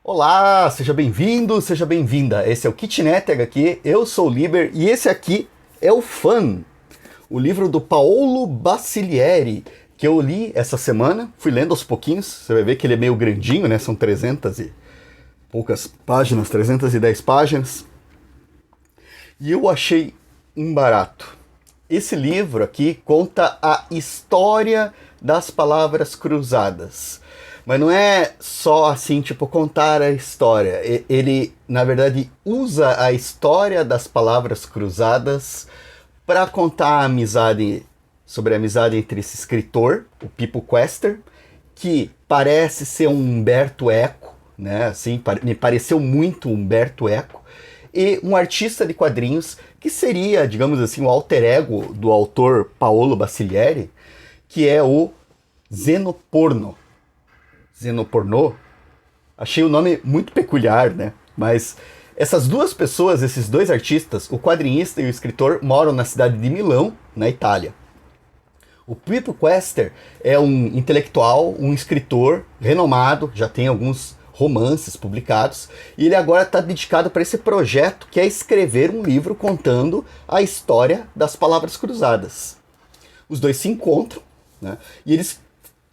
Olá, seja bem-vindo, seja bem-vinda. Esse é o Kitnet HQ, eu sou o Liber e esse aqui é o Fun, o livro do Paolo Basilieri, que eu li essa semana, fui lendo aos pouquinhos, você vai ver que ele é meio grandinho, né? São 300 e poucas páginas, 310 páginas. E eu achei um barato. Esse livro aqui conta a história das palavras cruzadas. Mas não é só assim, tipo, contar a história. Ele, na verdade, usa a história das palavras cruzadas para contar a amizade, sobre a amizade entre esse escritor, o Pipo Quester, que parece ser um Umberto Eco, né? Assim, me pareceu muito Umberto Eco, e um artista de quadrinhos que seria, digamos assim, o alter ego do autor Paolo Basilieri, que é o Xenoporno. Xenopornô, achei o nome muito peculiar, né? Mas essas duas pessoas, esses dois artistas, o quadrinista e o escritor, moram na cidade de Milão, na Itália. O Pipo Quester é um intelectual, um escritor renomado, já tem alguns romances publicados, e ele agora está dedicado para esse projeto que é escrever um livro contando a história das palavras cruzadas. Os dois se encontram, né? E eles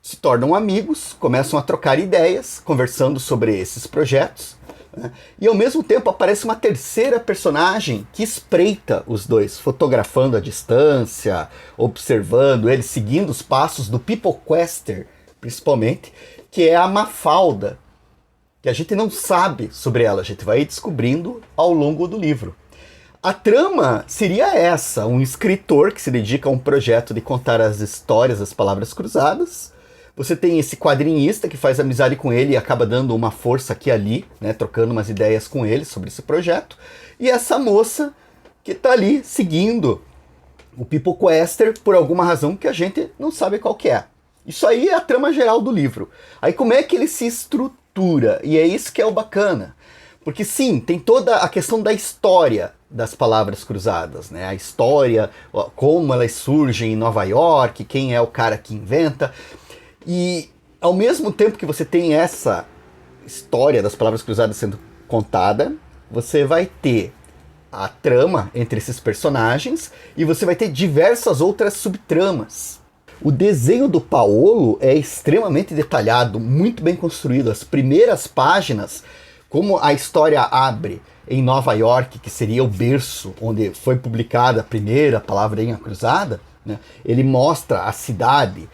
se tornam amigos, começam a trocar ideias, conversando sobre esses projetos, né? E ao mesmo tempo aparece uma terceira personagem que espreita os dois, fotografando a distância, observando eles, seguindo os passos do Pipo Quester, principalmente, que é a Mafalda, que a gente não sabe sobre ela, a gente vai descobrindo ao longo do livro. A trama seria essa, um escritor que se dedica a um projeto de contar as histórias das palavras cruzadas. Você tem esse quadrinista que faz amizade com ele e acaba dando uma força aqui e ali, né, trocando umas ideias com ele sobre esse projeto. E essa moça que está ali seguindo o Pipo Quester por alguma razão que a gente não sabe qual que é. Isso aí é a trama geral do livro. Aí como é que ele se estrutura? E é isso que é o bacana. Porque sim, tem toda a questão da história das palavras cruzadas, né? A história, como elas surgem em Nova York, quem é o cara que inventa. E ao mesmo tempo que você tem essa história das palavras cruzadas sendo contada, você vai ter a trama entre esses personagens e você vai ter diversas outras subtramas. O desenho do Paolo é extremamente detalhado, muito bem construído. As primeiras páginas, como a história abre em Nova York, que seria o berço onde foi publicada a primeira palavrinha cruzada, né? Ele mostra a cidade,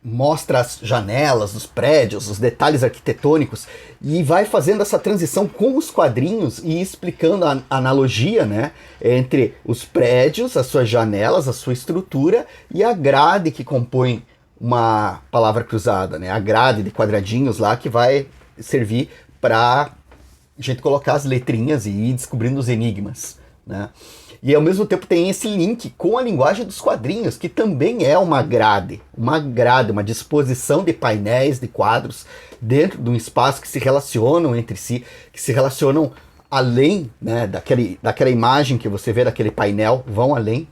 mostra as janelas dos prédios, os detalhes arquitetônicos, e vai fazendo essa transição com os quadrinhos e explicando a analogia, né, entre os prédios, as suas janelas, a sua estrutura e a grade que compõe uma palavra cruzada, né, a grade de quadradinhos lá que vai servir para a gente colocar as letrinhas e ir descobrindo os enigmas, né. E ao mesmo tempo tem esse link com a linguagem dos quadrinhos, que também é uma grade, uma disposição de painéis, de quadros, dentro de um espaço que se relacionam entre si, que se relacionam além, né, daquela imagem que você vê daquele painel, vão além.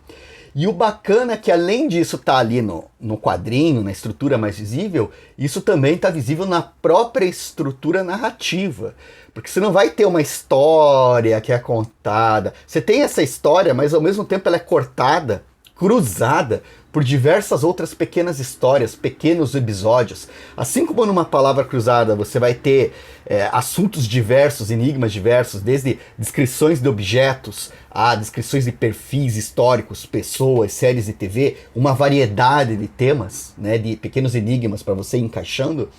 E o bacana é que além disso tá ali no quadrinho, na estrutura mais visível, isso também está visível na própria estrutura narrativa. Porque você não vai ter uma história que é contada. Você tem essa história, mas ao mesmo tempo ela é cortada, cruzada por diversas outras pequenas histórias, pequenos episódios. Assim como numa palavra cruzada você vai ter assuntos diversos, enigmas diversos, desde descrições de objetos a descrições de perfis históricos, pessoas, séries de TV, uma variedade de temas, né, de pequenos enigmas para você ir encaixando.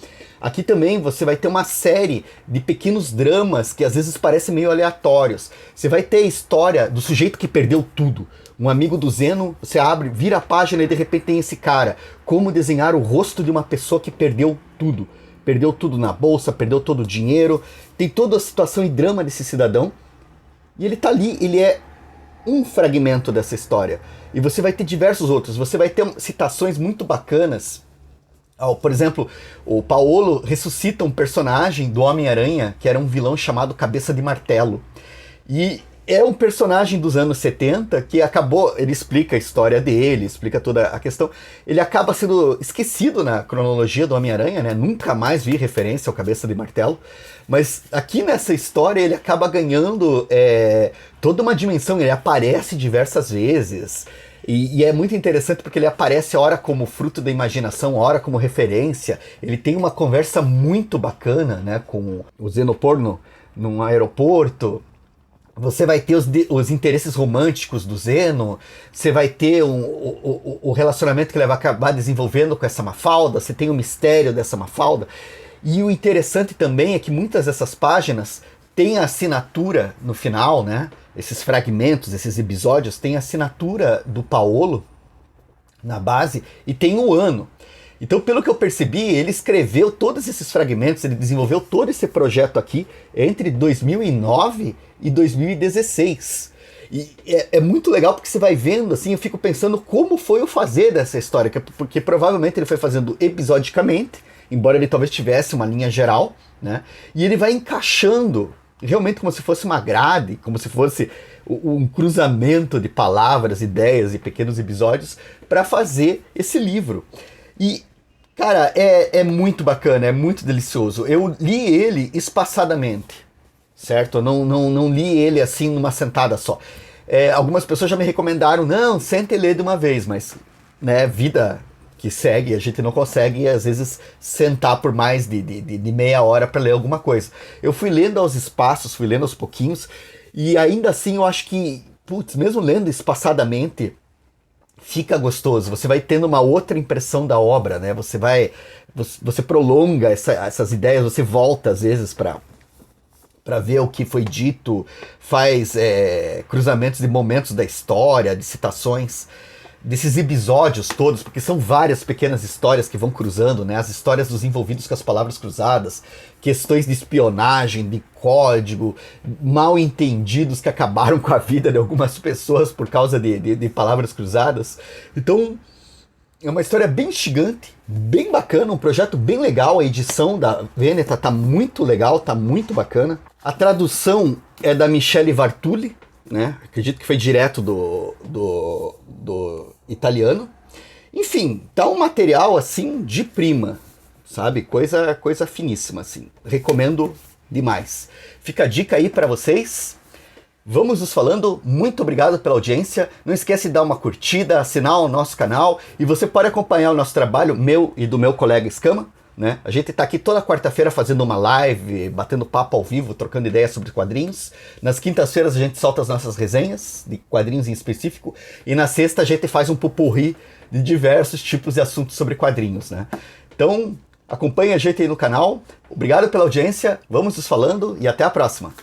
Aqui também você vai ter uma série de pequenos dramas que às vezes parecem meio aleatórios. Você vai ter a história do sujeito que perdeu tudo. Um amigo do Zeno, você abre, vira a página e de repente tem esse cara. Como desenhar o rosto de uma pessoa que perdeu tudo. Perdeu tudo na bolsa, perdeu todo o dinheiro. Tem toda a situação e drama desse cidadão. E ele tá ali, ele é um fragmento dessa história. E você vai ter diversos outros. Você vai ter citações muito bacanas. Por exemplo, o Paolo ressuscita um personagem do Homem-Aranha, que era um vilão chamado Cabeça de Martelo. E é um personagem dos anos 70 que acabou, ele explica a história dele, explica toda a questão. Ele acaba sendo esquecido na cronologia do Homem-Aranha, né? Nunca mais vi referência ao Cabeça de Martelo. Mas aqui nessa história ele acaba ganhando toda uma dimensão, ele aparece diversas vezes. E é muito interessante porque ele aparece a hora como fruto da imaginação, a hora como referência. Ele tem uma conversa muito bacana, né, com o Xenoporno num aeroporto. Você vai ter os interesses românticos do Zeno, você vai ter o relacionamento que ele vai acabar desenvolvendo com essa Mafalda, você tem o mistério dessa Mafalda. E o interessante também é que muitas dessas páginas têm a assinatura no final, né? Esses fragmentos, esses episódios, têm a assinatura do Paolo na base e tem o ano. Então, pelo que eu percebi, ele escreveu todos esses fragmentos, ele desenvolveu todo esse projeto aqui entre 2009 e 2016. E é muito legal porque você vai vendo, assim, eu fico pensando como foi o fazer dessa história, porque provavelmente ele foi fazendo episodicamente, embora ele talvez tivesse uma linha geral, né? E ele vai encaixando, realmente como se fosse uma grade, como se fosse um cruzamento de palavras, ideias e pequenos episódios para fazer esse livro. E, cara, é muito bacana, é muito delicioso. Eu li ele espaçadamente, certo? Eu não li ele assim numa sentada só. Algumas pessoas já me recomendaram, não, senta e lê de uma vez, mas, né, vida que segue, a gente não consegue, às vezes, sentar por mais de meia hora para ler alguma coisa. Eu fui lendo aos espaços, fui lendo aos pouquinhos, e ainda assim eu acho que, putz, mesmo lendo espaçadamente, fica gostoso, você vai tendo uma outra impressão da obra, né? Você prolonga essas ideias, você volta às vezes para ver o que foi dito, faz cruzamentos de momentos da história, de citações, desses episódios todos, porque são várias pequenas histórias que vão cruzando, né? As histórias dos envolvidos com as palavras cruzadas, questões de espionagem, de código, mal entendidos que acabaram com a vida de algumas pessoas por causa de palavras cruzadas. Então, é uma história bem instigante, bem bacana, um projeto bem legal. A edição da Veneta tá muito legal, tá muito bacana. A tradução é da Michele Vartulli, né? Acredito que foi direto do italiano. Enfim, tá um material assim de prima, sabe? Coisa finíssima, assim. Recomendo demais. Fica a dica aí para vocês. Vamos nos falando, muito obrigado pela audiência. Não esquece de dar uma curtida, assinar o nosso canal e você pode acompanhar o nosso trabalho, meu e do meu colega Escama, né? A gente tá aqui toda quarta-feira fazendo uma live, batendo papo ao vivo, trocando ideias sobre quadrinhos. Nas quintas-feiras a gente solta as nossas resenhas de quadrinhos em específico. E na sexta a gente faz um pupurri de diversos tipos de assuntos sobre quadrinhos, né? Então, acompanhe a gente aí no canal. Obrigado pela audiência, vamos nos falando e até a próxima.